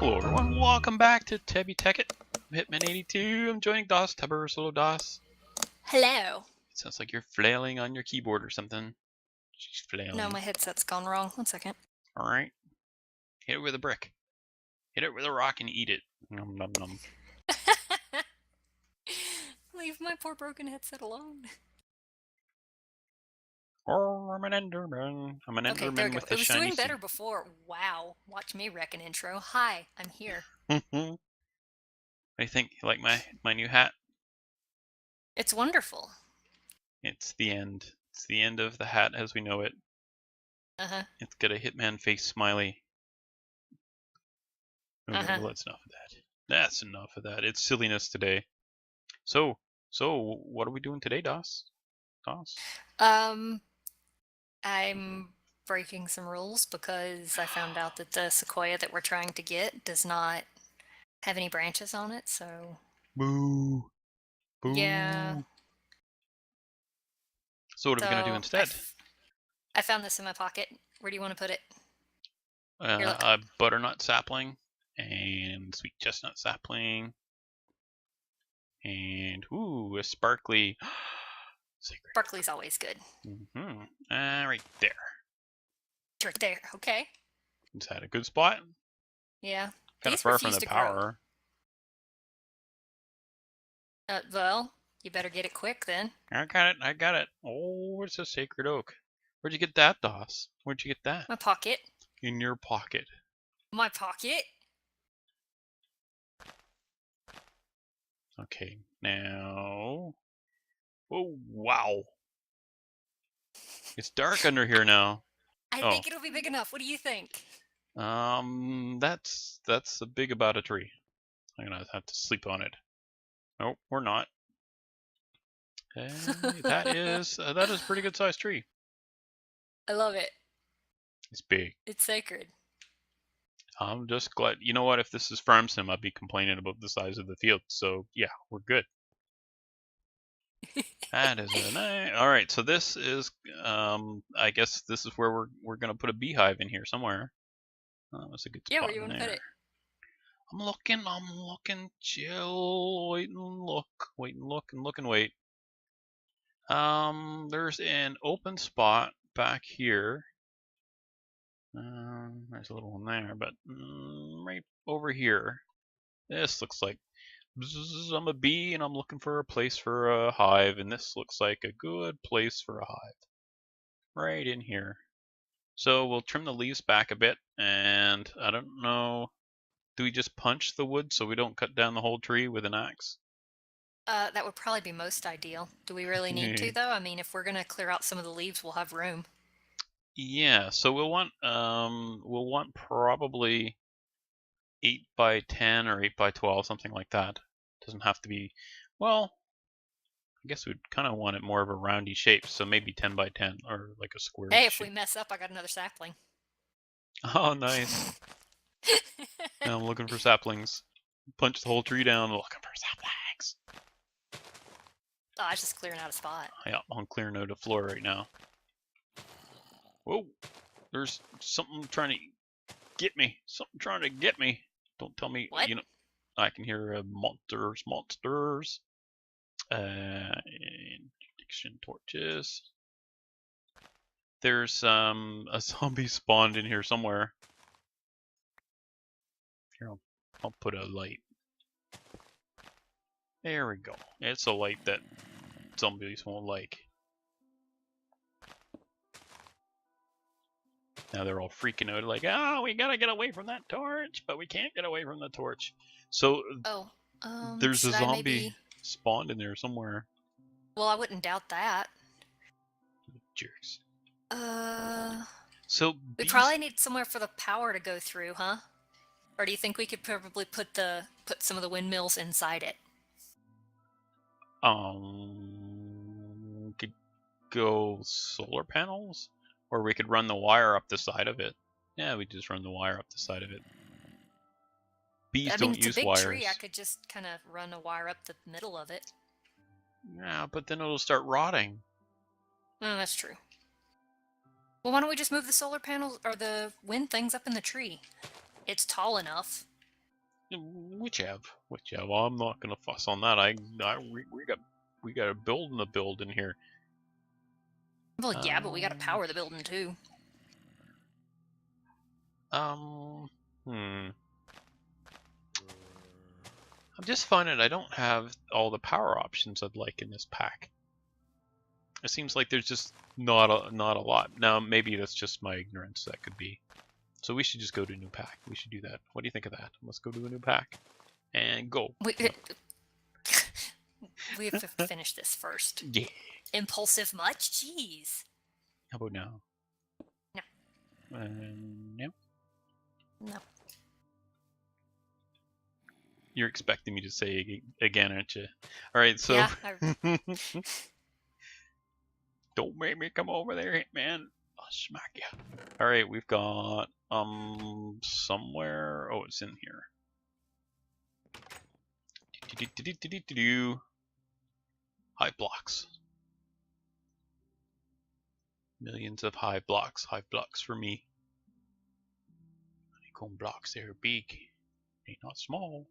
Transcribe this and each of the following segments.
Hello everyone, welcome back to Tebby Tekkit. I'm Hitman82, I'm joining DOS. Tubbers, hello DOS. Hello. It sounds like you're flailing on your keyboard or something. She's flailing. No, my headset's gone wrong. 1 second. Alright. Hit it with a brick. Hit it with a rock and eat it. Nom nom nom. Leave my poor broken headset alone. Oh, I'm an Enderman. I'm an Okay, there Enderman we go. with a It was shiny doing better before. Wow. Watch me wreck an intro. Hi, I'm here. What do you think? You like my new hat? It's wonderful. It's the end. It's the end of the hat as we know it. Uh-huh. It's got a Hitman face smiley. Okay, well, that's enough of that. That's enough of that. It's silliness today. So what are we doing today, DOS? DOS? I'm breaking some rules because I found out that the sequoia that we're trying to get does not have any branches on it, so... Boo. Boo. Yeah. So what are we going to do instead? I found this in my pocket. Where do you want to put it? Here, look. A butternut sapling and sweet chestnut sapling and ooh, a sparkly secret. Sparkly's always good. Right there. Right there. Okay. Is that a good spot? Yeah. Kind of far from the power. Well, you better get it quick then. I got it. Oh, it's a sacred oak. Where'd you get that, DOS? Where'd you get that? My pocket. In your pocket. My pocket? Okay, now... Oh, wow. It's dark under here now. I think it'll be big enough. What do you think? That's a big about a tree. I'm gonna have to sleep on it. Nope, we're not. Hey, that is a pretty good sized tree. I love it. It's big. It's sacred. I'm just glad. You know what? If this is farm sim, I'd be complaining about the size of the field. So yeah, we're good. That is a nice. All right, so this is. I guess this is where we're gonna put a beehive in here somewhere. That's a good spot. Yeah, where you want to put it? I'm looking. Chill. Wait and look. Wait and look and look and wait. There's an open spot back here. There's a little one there, but right over here. This looks like I'm a bee and I'm looking for a place for a hive, and this looks like a good place for a hive. Right in here. So we'll trim the leaves back a bit, and I don't know. Do we just punch the wood so we don't cut down the whole tree with an axe? That would probably be most ideal. Do we really need to, though? I mean, if we're going to clear out some of the leaves, we'll have room. Yeah, so we'll want probably 8 by 10 or 8 by 12, something like that. Doesn't have to be, well, I guess we'd kind of want it more of a roundy shape, so maybe 10 by 10 or like a square Hey, shape. if we mess up, I got another sapling. Oh, nice. Now I'm looking for saplings. Punch the whole tree down, looking for saplings. Oh, I was just clearing out a spot. Yeah, I'm clearing out a floor right now. Whoa, there's something trying to get me. Something trying to get me. Don't tell me, what? You know, I can hear monsters. Interdiction torches. There's a zombie spawned in here somewhere. Here, I'll put a light. There we go. It's a light that zombies won't like. Now they're all freaking out, like, oh, we gotta get away from that torch, but we can't get away from the torch. So there's a zombie spawned in there somewhere. Well, I wouldn't doubt that. Jerks. So we probably need somewhere for the power to go through, huh? Or do you think we could probably put some of the windmills inside it? Could go solar panels, or we could run the wire up the side of it. Yeah, we just run the wire up the side of it. Bees don't use wires. I mean, it's a big tree. I could just kind of run a wire up the middle of it. Yeah, but then it'll start rotting. Oh, that's true. Well, why don't we just move the solar panels or the wind things up in the tree? It's tall enough. Whichever. I'm not gonna fuss on that. We got a building to build in here. Well, yeah, but we gotta power the building too. Hmm. I'm just finding I don't have all the power options I'd like in this pack. It seems like there's just not a lot. Now maybe that's just my ignorance. That could be. So we should just go to a new pack. We should do that. What do you think of that? Let's go to a new pack and go. We have to finish this first. Yeah. Impulsive much? Jeez. How about now? No. No. No. You're expecting me to say again, aren't you? All right, so Yeah, don't make me come over there, Hitman. I'll smack you. All right, we've got somewhere. Oh, it's in here. Hive blocks. Millions of hive blocks. Hive blocks for me. Honeycomb blocks. They're big. They're not small.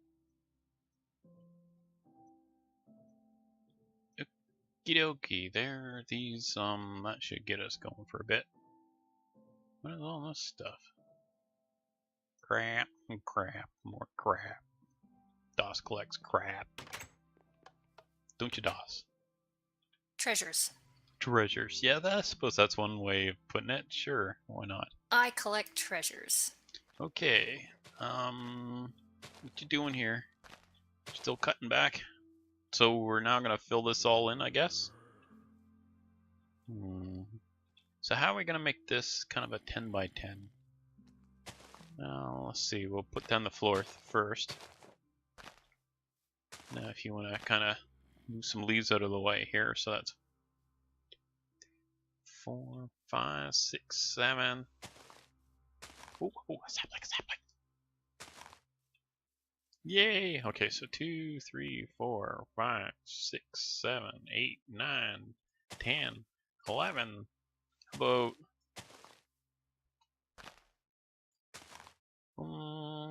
Okie dokie. There. These that should get us going for a bit. What is all this stuff? Crap and crap. More crap. DOS collects crap. Don't you, DOS? treasures. Treasures. Yeah, I suppose that's one way of putting it. Sure, why not? I collect treasures. Okay. What you doing here? Still cutting back? So we're now gonna fill this all in, I guess? So how are we gonna make this kind of a 10 by 10? Let's see, we'll put down the floor first. Now if you wanna kinda move some leaves out of the way here, so that's 4, 5, 6, 7. Oh, sapling. Yay! Okay, so 2, 3, 4, 5, 6, 7, 8, 9, 10, 11. How about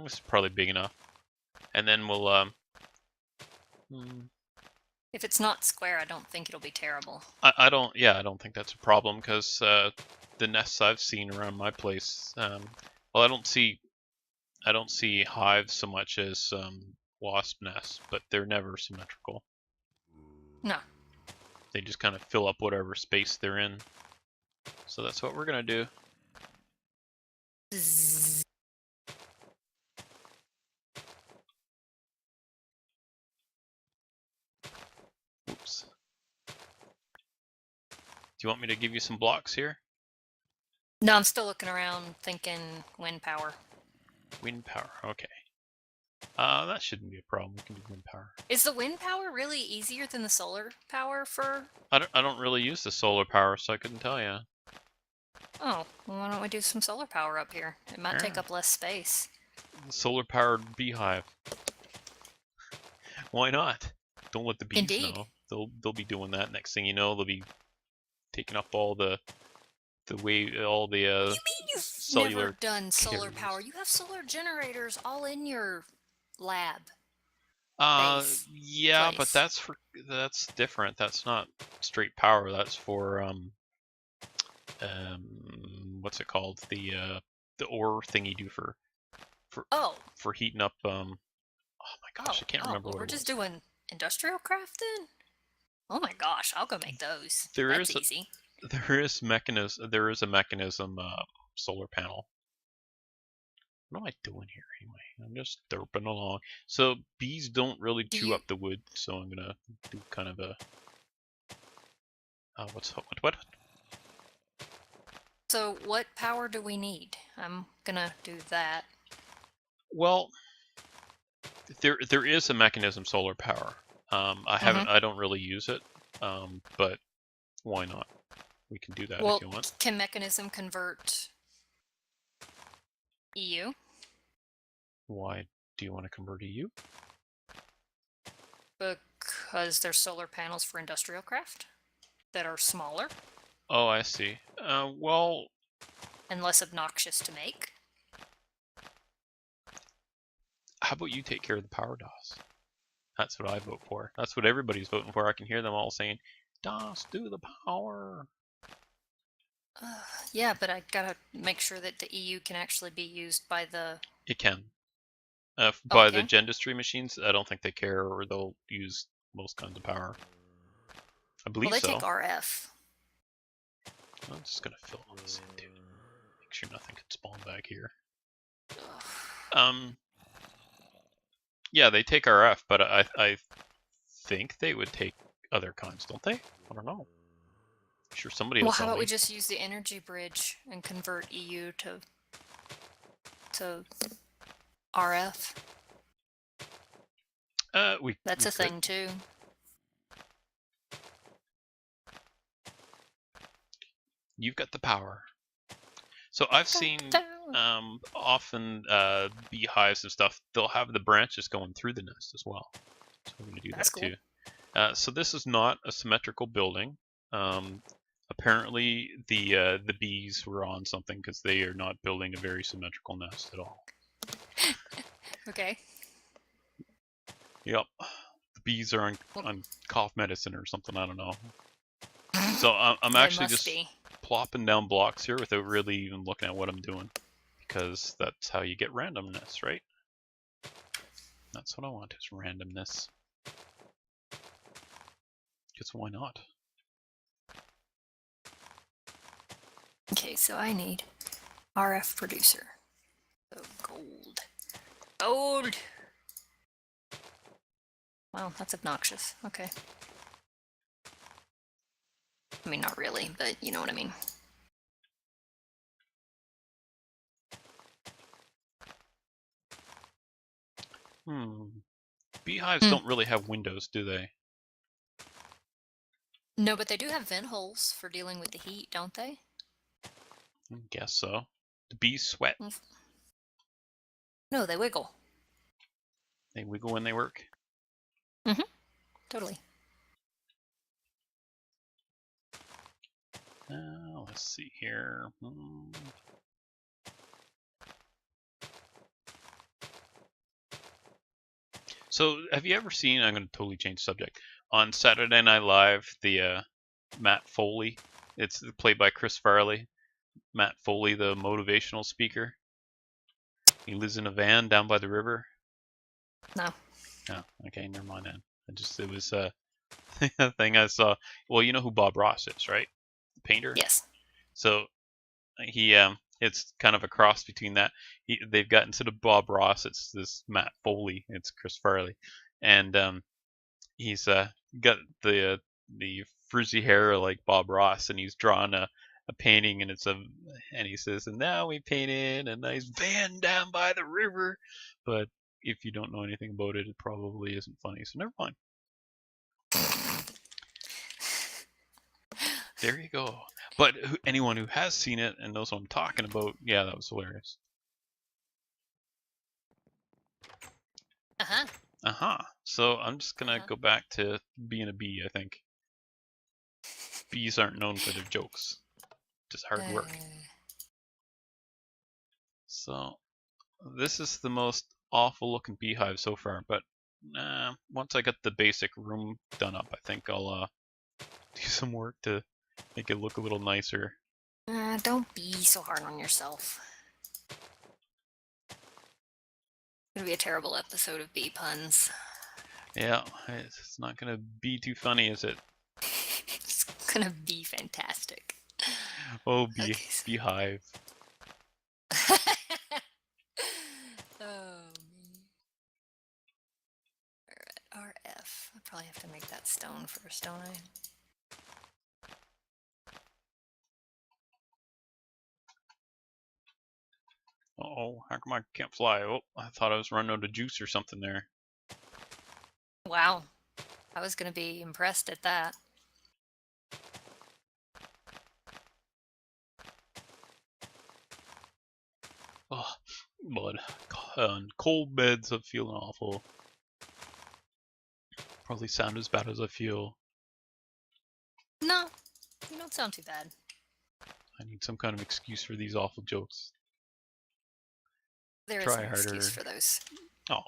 this is probably big enough. And then we'll If it's not square, I don't think it'll be terrible. I don't think that's a problem because the nests I've seen around my place, well, I don't see hives so much as wasp nests, but they're never symmetrical. No. They just kind of fill up whatever space they're in. So that's what we're gonna do. Oops. Do you want me to give you some blocks here? No, I'm still looking around thinking wind power. Wind power, okay. That shouldn't be a problem. We can do wind power. Is the wind power really easier than the solar power for... I don't really use the solar power, so I couldn't tell you. Oh, well, why don't we do some solar power up here? It might take up less space. Solar powered beehive. Why not? Don't let the bees know. They'll be doing that. Next thing you know, they'll be taking up all the You mean you've cellular never done solar carriers. power? You have solar generators all in your lab. Yeah, place. but that's different. That's not straight power. That's for what's it called? The ore thing you do for heating up oh my gosh, I can't remember well, what we're it just was. doing industrial craft then? Oh my gosh, I'll go make those. There That's is easy. There is a mechanism solar panel. What am I doing here anyway? I'm just derping along. So bees don't really chew up the wood, so I'm gonna do kind of a what? So what power do we need? I'm gonna do that. Well, there is a mechanism solar power. I don't really use it, but why not? We can do that if you want. Can mechanism convert EU? Why do you want to convert EU? Because there's solar panels for industrial craft that are smaller. Oh, I see. Well... And less obnoxious to make. how about you take care of the power DOS? That's what I vote for. That's what everybody's voting for. I can hear them all saying, DOS, do the power. Yeah, but I gotta make sure that the EU can actually be used by the... It can. Oh, By it the can? Gendustry machines, I don't think they care, or they'll use most kinds of power. I Well, believe they so. take RF. I'm just gonna fill all this in, dude. Make sure nothing can spawn back here. Yeah, they take RF, but I think they would take other kinds, don't they? I don't know. I'm sure somebody will Well, how tell about we me. just use the energy bridge and convert EU to RF? That's We a could. thing too. You've got the power. So I've seen often beehives and stuff. They'll have the branches going through the nest as well. So we're gonna do That's that cool. too. So this is not a symmetrical building. Apparently the bees were on something because they are not building a very symmetrical nest at all. Okay. Yep, the bees are on cough medicine or something. I don't know. So I'm actually just plopping down blocks here without really even looking at what I'm doing, because that's how you get randomness, right? That's what I want, is randomness. Because why not? Okay, so I need RF producer. So gold. Gold! Wow, that's obnoxious. Okay. I mean, not really, but you know what I mean. Beehives don't really have windows, do they? No, but they do have vent holes for dealing with the heat, don't they? I guess so. The bees sweat. No, they wiggle. They wiggle when they work. Mm-hmm. Totally. Let's see here. So, have you ever seen? I'm going to totally change subject. On Saturday Night Live, the Matt Foley. It's played by Chris Farley. Matt Foley, the motivational speaker. He lives in a van down by the river. No. Oh, okay, never mind then. It was a thing I saw. Well, you know who Bob Ross is, right? The painter. Yes. So he it's kind of a cross between that. They've got, instead of Bob Ross, it's this Matt Foley. It's Chris Farley, and he's got the frizzy hair like Bob Ross, and he's drawn a painting, and and he says, and now we painted a nice van down by the river. But if you don't know anything about it, it probably isn't funny, so never mind. There you go. But anyone who has seen it and knows what I'm talking about, yeah, that was hilarious. Uh-huh. Uh-huh. So I'm just gonna go back to being a bee, I think. Bees aren't known for their jokes, just hard work. So this is the most awful looking beehive so far, but once I get the basic room done up, I think I'll do some work to make it look a little nicer. Don't be so hard on yourself. It's gonna be a terrible episode of bee puns. Yeah, it's not gonna be too funny, is it? It's gonna be fantastic. Oh, beehive. Oh, Alright, RF. I probably have to make that stone first, don't I? Oh, how come I can't fly? Oh, I thought I was running out of juice or something there. Wow. I was gonna be impressed at that. Oh, blood. Cold beds, I'm feeling awful. Probably sound as bad as I feel. No, you don't sound too bad. I need some kind of excuse for these awful jokes. There is Try no harder. excuse for those. Oh.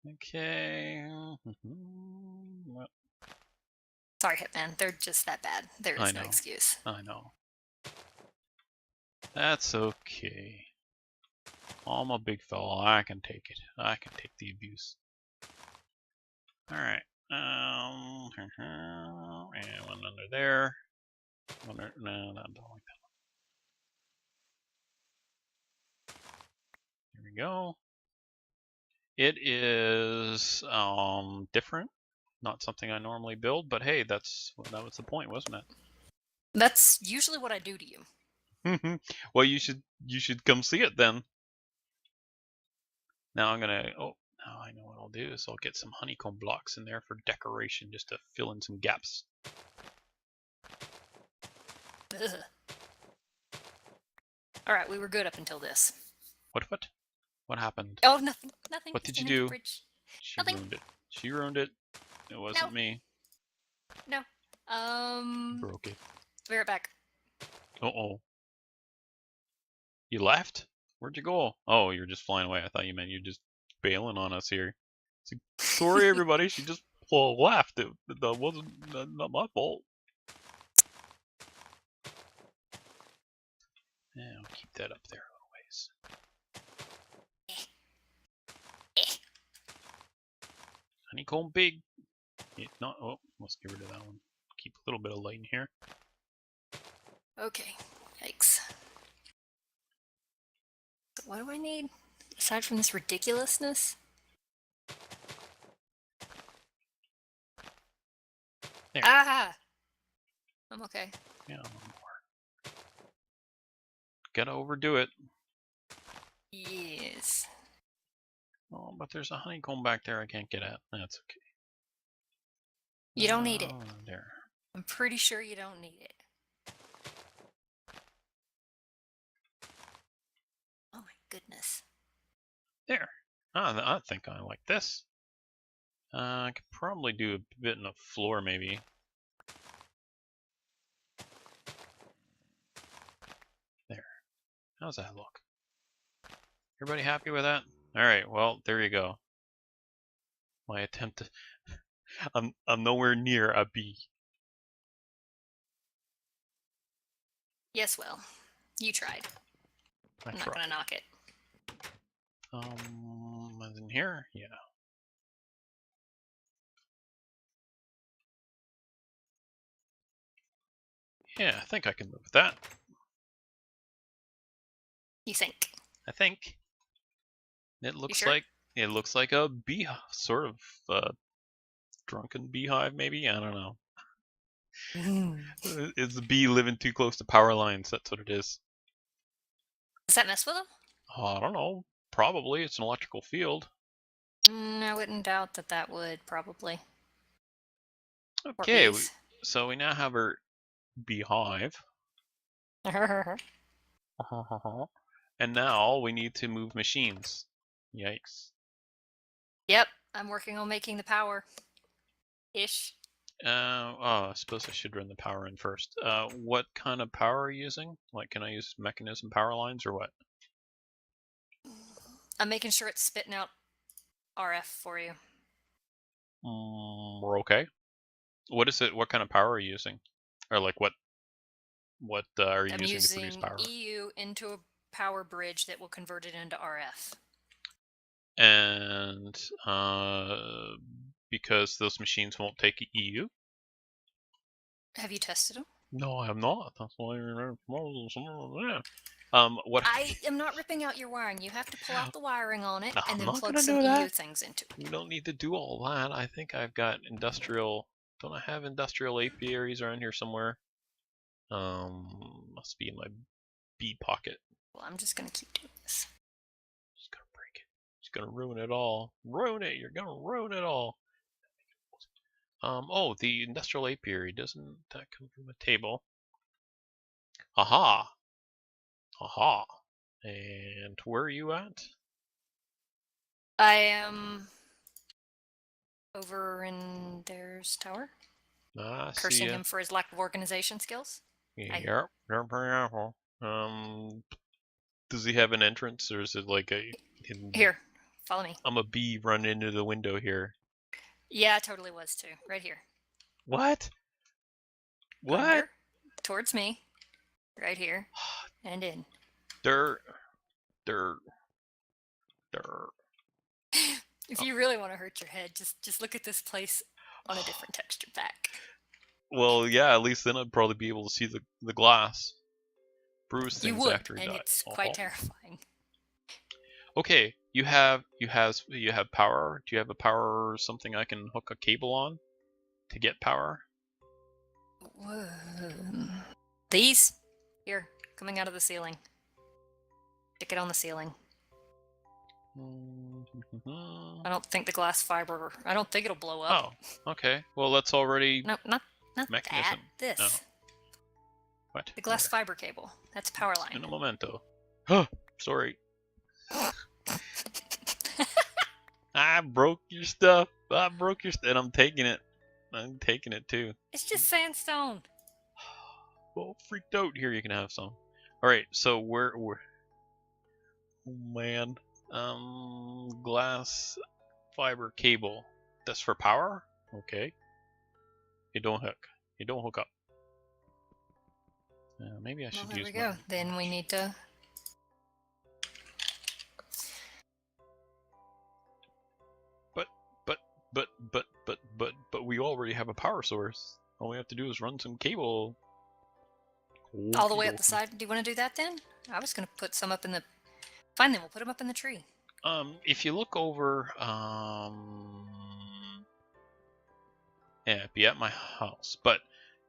Okay. Well, Sorry, Hitman. They're just that bad. There I is no know. excuse. I know. That's okay. I'm a big fella. I can take it. I can take the abuse. Alright. And one under there. No, not like that. There we go. It is different. Not something I normally build, but hey, that was the point, wasn't it? That's usually what I do to you. Well, you should come see it then. Now I'm gonna. Oh, now I know what I'll do is I'll get some honeycomb blocks in there for decoration, just to fill in some gaps. Alright, we were good up until this. What? What happened? Oh, nothing. Nothing. What did you An empty do? bridge. She Nothing. ruined it. She ruined it. It wasn't me. No. Broke it. Be right back. Uh-oh. You left? Where'd you go? Oh, you're just flying away. I thought you meant you're just bailing on us here. It's like, sorry, everybody. She just left. That wasn't not my fault. Yeah, I'll keep that up there a little ways. Honeycomb big. Not. Oh, let's get rid of that one. Keep a little bit of light in here. Okay. Yikes. So what do I need? Aside from this ridiculousness? There. Ah! I'm okay. Yeah, a little more. Gotta overdo it. Yes. Oh, but there's a honeycomb back there I can't get at. That's okay. You don't need it. There. I'm pretty sure you don't need it. Oh my goodness. There. I think I like this. I could probably do a bit in the floor, maybe. There. How's that look? Everybody happy with that? Alright, well, there you go. My attempt to... I'm nowhere near a bee. Yes, well, you tried. I'm not gonna knock it. Is in here? Yeah. Yeah, I think I can move that. You think? I think. It looks sure? like a bee, sort of drunken beehive, maybe. I don't know. Is the bee living too close to power lines? That's what it is. Does that mess with them? I don't know. Probably. It's an electrical field. I wouldn't doubt that would probably. Okay, so we now have our beehive. And now we need to move machines. Yikes. Yep, I'm working on making the power. Ish. I suppose I should run the power in first. What kind of power are you using? Like, can I use mechanism power lines or what? I'm making sure it's spitting out RF for you. We're okay. What is it? What kind of power are you using? Or like what are you using to produce power? I'm using EU into a power bridge that will convert it into RF. And because those machines won't take EU? Have you tested them? No, I have not. That's why you're I am not ripping out your wiring. You have to pull out the wiring on it and then plug some EU things into it. You don't need to do all that. I think I've got industrial. Don't I have industrial apiaries around here somewhere? Must be in my bee pocket. Well, I'm just gonna keep doing this. Just gonna break it. Just gonna ruin it all. Ruin it. You're gonna ruin it all. Oh, the industrial apiary. Doesn't that come from a table? Aha. Aha. And where are you at? I am over in there's tower. Cursing him for his lack of organization skills. Yep. Does he have an entrance, or is it like a Here, follow me. I'm a bee running into the window here. Yeah, I totally was too. Right here. What? What? Under, towards me. Right here. And in. Dirt. Dirt. Dirt. If you really want to hurt your head, just look at this place on a different texture pack. Well, yeah, at least then I'd probably be able to see the glass. Bruce You things would, after he and died. it's quite terrifying. Okay, you have power. Do you have a power or something I can hook a cable on to get power? Whoa. These? Here, coming out of the ceiling. Stick it on the ceiling. I don't think the glass fiber. I don't think it'll blow up. Oh, okay. Well, that's already No, not mechanism. that. This. No. What? The glass fiber cable. That's power line. In a momento. Oh, sorry. I broke your stuff. I broke your stuff, and I'm taking it. I'm taking it too. It's just sandstone. Well, freaked out. Here, you can have some. All right. So we're oh man. Glass fiber cable. That's for power. Okay. You don't hook. You don't hook up. Maybe I should Well, there use. we go. Then we need to. But we already have a power source. All we have to do is run some cable. All the way up the side. Do you want to do that then? I was going to put some up in the. Fine, then we'll put them up in the tree. If you look over, yeah, be at my house. But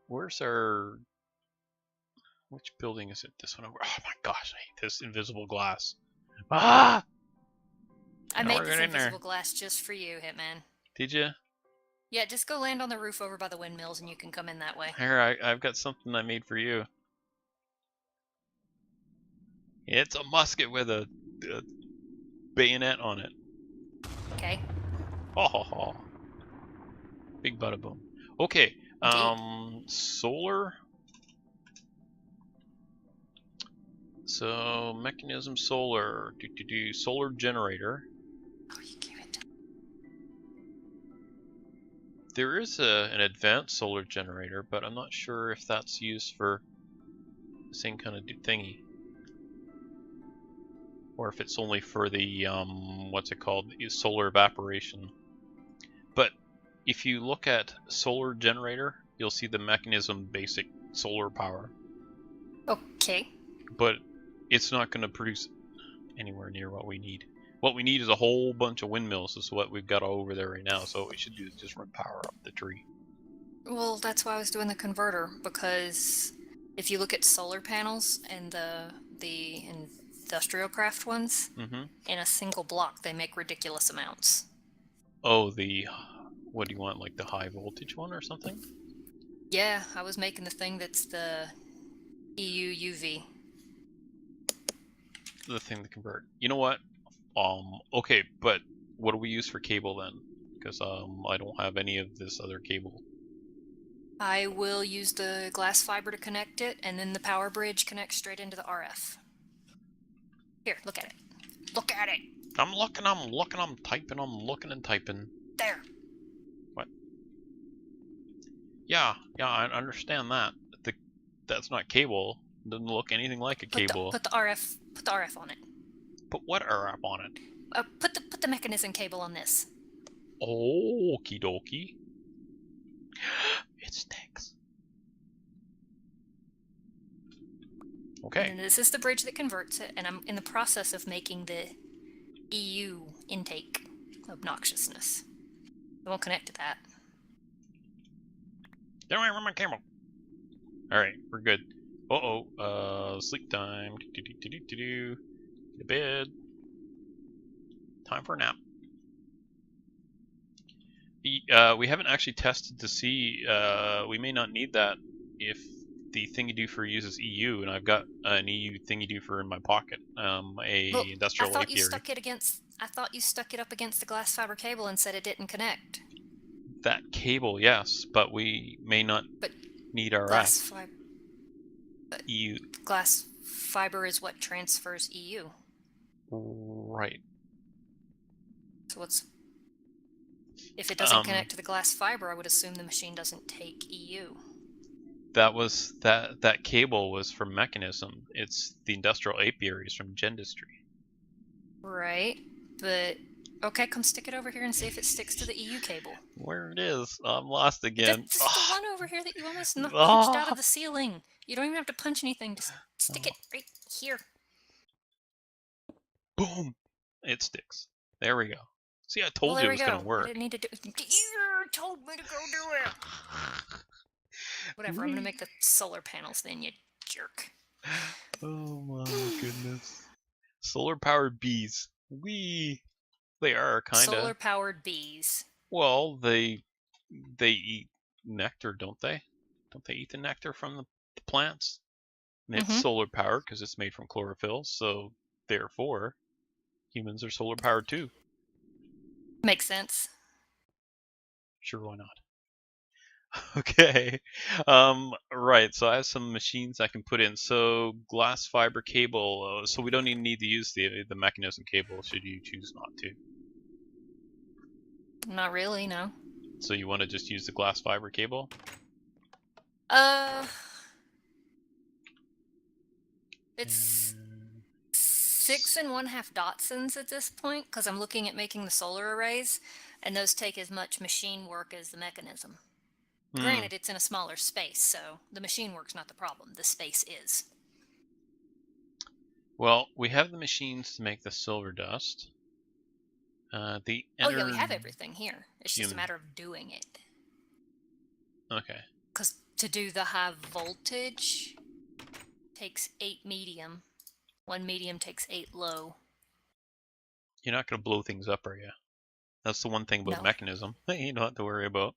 where's our? Which building is it? This one over. Oh my gosh, I hate this invisible glass. Ah! I made this invisible glass just for you, Hitman. Did you? Yeah, just go land on the roof over by the windmills and you can come in that way. Here, I've got something I made for you. It's a musket with a bayonet on it. Okay. Oh, big bada boom. Okay, solar. So mechanism solar. Solar generator. Oh, you gave it. There is an advanced solar generator, but I'm not sure if that's used for the same kind of thingy. Or if it's only for the, what's it called, solar evaporation. But if you look at solar generator, you'll see the mechanism basic solar power. Okay. But it's not going to produce anywhere near what we need. What we need is a whole bunch of windmills, is what we've got over there right now. So what we should do is just run power up the tree. Well, that's why I was doing the converter, because if you look at solar panels and the industrial craft ones, in a single block they make ridiculous amounts. Oh, what do you want, like the high voltage one or something? Yeah, I was making the thing that's the EUUV. The thing to convert. You know what? Okay, but what do we use for cable then? Because I don't have any of this other cable. I will use the glass fiber to connect it, and then the power bridge connects straight into the RF. Here, look at it. Look at it! I'm looking, I'm typing, I'm looking and typing. There! What? Yeah, I understand that. That's not cable. It doesn't look anything like a cable. Put the RF on it. Put what RF on it? Put the mechanism cable on this. Okie dokie. It stinks. Okay. And this is the bridge that converts it, and I'm in the process of making the EU intake obnoxiousness. I won't connect to that. Don't worry, run my cable. Alright, we're good. Sleep time. Get to bed. Time for a nap. We haven't actually tested to see, we may not need that if the thingy-doofer uses EU, and I've got an EU thingy-doofer in my pocket, industrial I thought apiary. I thought you stuck it up against the glass fiber cable and said it didn't connect. That cable, yes, but we may not need RF. EU. Glass fiber is what transfers EU. Right. So what's... If it doesn't connect to the glass fiber, I would assume the machine doesn't take EU. That cable was from Mechanism. It's the industrial apiaries from Gendistry. Right, but... Okay, come stick it over here and see if it sticks to the EU cable. Where it is? I'm lost again. That's the one over here that you almost punched out of the ceiling. You don't even have to punch anything. Just stick it right here. Boom! It sticks. There we go. See, I told you it was going to work. I didn't need to do... You told me to go do it! Whatever, I'm going to make the solar panels then, you jerk. Oh my goodness. Solar-powered bees. Wee! They are, kinda. Solar-powered bees. Well, they eat nectar, don't they? Don't they eat the nectar from the plants? And it's solar-powered because it's made from chlorophyll, so therefore, humans are solar-powered too. Makes sense. Sure, why not? Okay. Right, so I have some machines I can put in. So, glass fiber cable. So we don't even need to use the mechanism cable should you choose not to. Not really, no. So you want to just use the glass fiber cable? It's 6 1/2 Dotsons at this point, because I'm looking at making the solar arrays, and those take as much machine work as the mechanism. Granted, it's in a smaller space, so the machine work's not the problem. The space is. Well, we have the machines to make the silver dust. Oh yeah, we have everything here. It's just a matter of doing it. Okay. Because to do the high voltage takes 8 medium. 1 medium takes 8 low. You're not going to blow things up, are you? That's the one thing about mechanism. You don't have to worry about.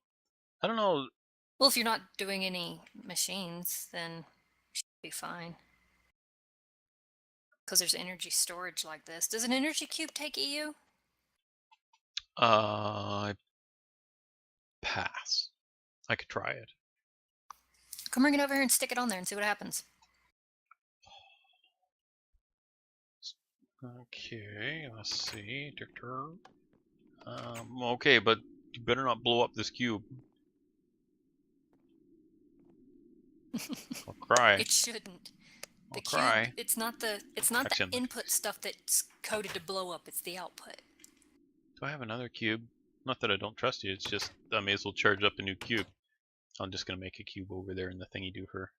I don't know. Well, if you're not doing any machines, then it should be fine. Because there's energy storage like this. Does an energy cube take EU? Pass. I could try it. Come bring it over here and stick it on there and see what happens. Okay, let's see. Okay, but you better not blow up this cube. I'll cry. It shouldn't. The cube, cry. it's not the input stuff that's coded to blow up, it's the output. Do I have another cube? Not that I don't trust you, it's just I may as well charge up a new cube. I'm just gonna make a cube over there in the thingy do her.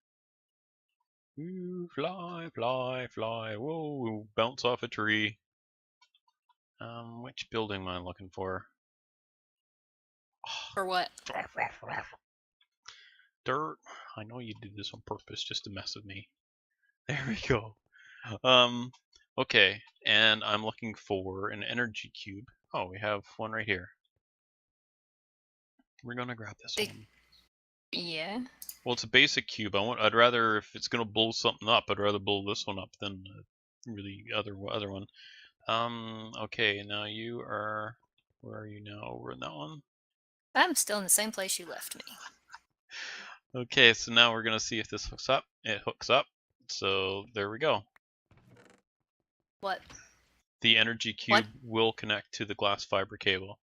Ooh, fly, fly, fly. Whoa, bounce off a tree. Which building am I looking for? For what? Dirt. I know you did this on purpose just to mess with me. There we go. Okay, and I'm looking for an energy cube. Oh, we have one right here. We're gonna grab this one. Yeah. Well, it's a basic cube. I'd rather, if it's gonna blow something up, I'd rather blow this one up than really other one. Okay, now you are. Where are you now? Over in that one. I'm still in the same place you left me. Okay, so now we're gonna see if this hooks up. It hooks up. So there we go. What? The energy cube will connect to the glass fiber cable.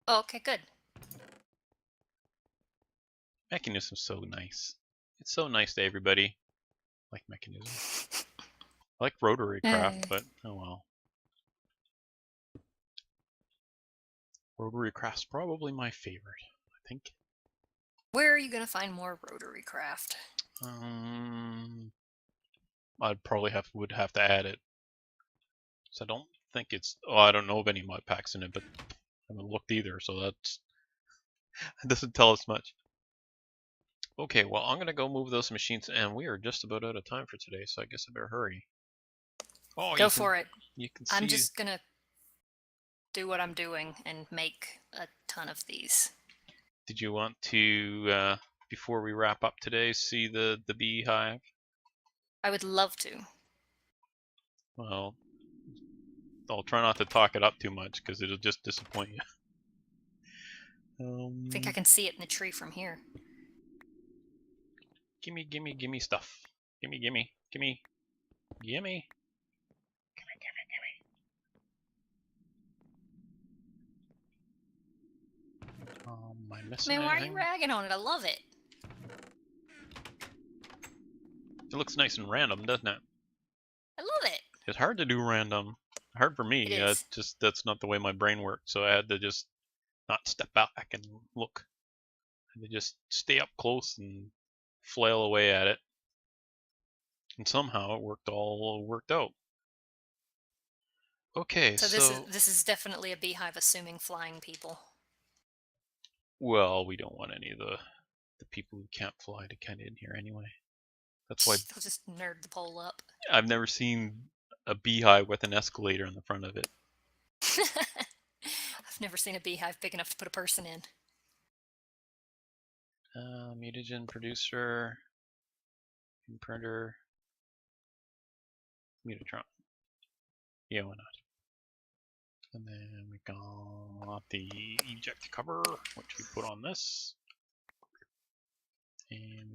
Oh, okay, good. Mechanism's so nice. It's so nice to everybody. I like Mechanism. I like rotary craft, but oh well. Rotary craft's probably my favorite, I think. Where are you gonna find more rotary craft? I'd probably would have to add it. So I don't think it's. Oh, I don't know of any mod packs in it, but I haven't looked either, so that doesn't tell us much. Okay, well, I'm gonna go move those machines, and we are just about out of time for today, so I guess I better hurry. Oh, go for it. You can see. I'm just gonna do what I'm doing and make a ton of these. Did you want to, before we wrap up today, see the beehive? I would love to. Well, I'll try not to talk it up too much, because it'll just disappoint you. I think I can see it in the tree from here. Gimme stuff. Gimme. Am I missing Man, why are you anything? ragging on it? I love it. It looks nice and random, doesn't it? I love it. It's hard to do random. Hard for It me. is. Just that's not the way my brain works. So I had to just not step back and look. I had to just stay up close and flail away at it. And somehow it worked out. Okay, So so this is definitely a beehive assuming flying people. well, we don't want any of the people who can't fly to get in here anyway. That's why They'll just nerd the pole up. I've never seen a beehive with an escalator in the front of it. I've never seen a beehive big enough to put a person in. Mutagen producer, imprinter, Mutatron. Yeah, why not? And then we got the eject cover, which we put on this. And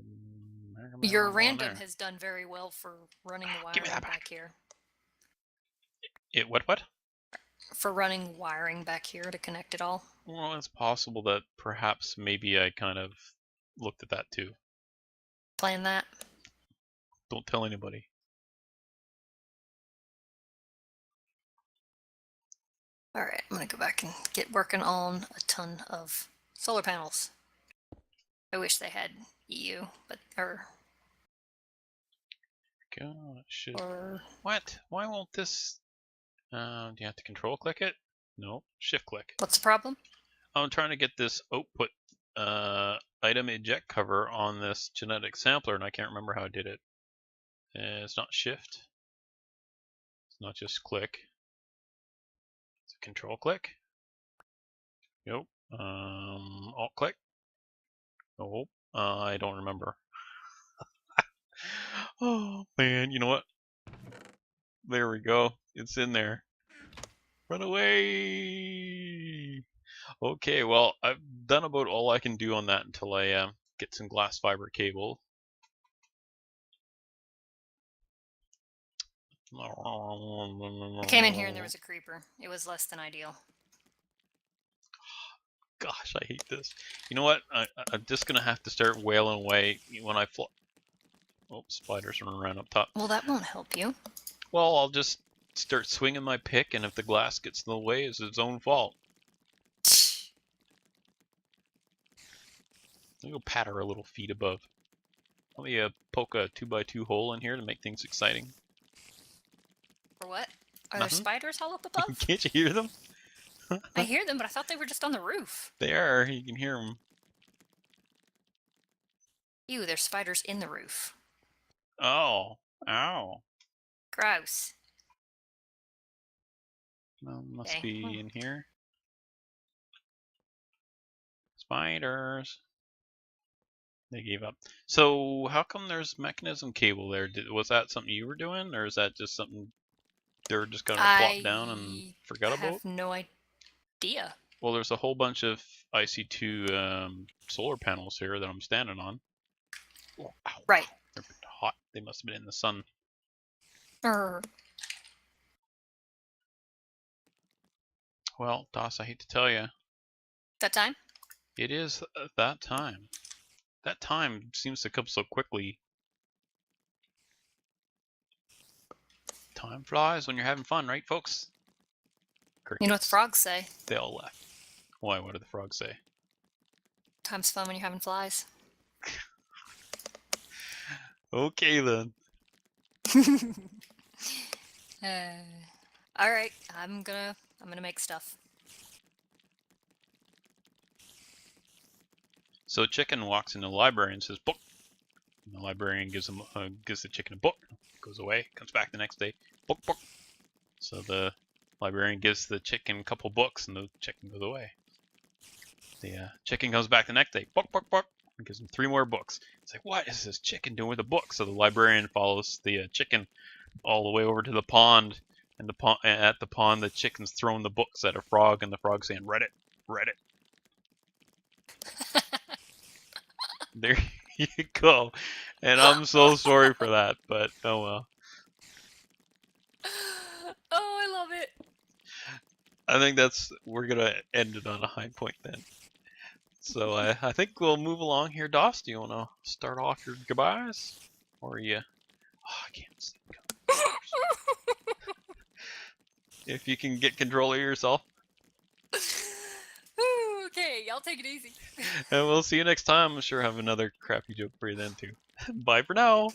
your random has done very well for running the wiring Give me that back here. It what? For running wiring back here to connect it all. Well, it's possible that perhaps maybe I kind of looked at that too. Plan that. Don't tell anybody. Alright, I'm gonna go back and get working on a ton of solar panels. I wish they had EU, but Gosh, or what? Why won't this? Do you have to control click it? No, shift click. what's the problem? I'm trying to get this output item eject cover on this genetic sampler, and I can't remember how I did it. It's not shift. It's not just click. It's a control click. Nope. Alt click. Nope. I don't remember. Oh man, you know what? There we go. It's in there. Run away! Okay, well, I've done about all I can do on that until I get some glass fiber cable. I came in here and there was a creeper. It was less than ideal. Gosh, I hate this. You know what? I'm just gonna have to start wailing away when I fly. Oh, spiders running around up top. Well, that won't help you. Well, I'll just start swinging my pick, and if the glass gets in the way, it's its own fault. Let me go pat her little feet above. Let me poke a 2x2 hole in here to make things exciting. For what? Are there spiders all up above? Can't you hear them? I hear them, but I thought they were just on the roof. They are. You can hear them. Ew, there's spiders in the roof. Oh. Ow. Gross. Well, must be in here. Spiders. They gave up. So how come there's mechanism cable there? Was that something you were doing, or is that just something they were just gonna plop down and forgot about? I have no idea. Well, there's a whole bunch of IC2 solar panels here that I'm standing on. Oh, ow, right. They're hot. They must have been in the sun. Well, Doss, I hate to tell you. That time? It is that time. That time seems to come so quickly. Time flies when you're having fun, right, folks? Crickets. You know what the frogs say? They all left. Why? What do the frogs say? Time's fun when you're having flies. Okay then. All right, I'm gonna make stuff. So chicken walks into the library and says, "Book." And the librarian gives the chicken a book. Goes away. Comes back the next day. Book, book. So the librarian gives the chicken a couple books, and the chicken goes away. The chicken comes back the next day. Book, book, book. And gives him 3 more books. It's like, what is this chicken doing with the book? So the librarian follows the chicken all the way over to the pond. And at the pond, the chicken's throwing the books at a frog, and the frog's saying, "Read it, read it." There you go. And I'm so sorry for that, but oh well. Oh, I love it. I think we're gonna end it on a high point then. So I think we'll move along here. Doss, do you want to start off your goodbyes? Or are you... Oh, I can't see the colors. If you can get control of yourself. Okay, I'll take it easy. And we'll see you next time. I'm sure I have another crappy joke for you then, too. Bye for now.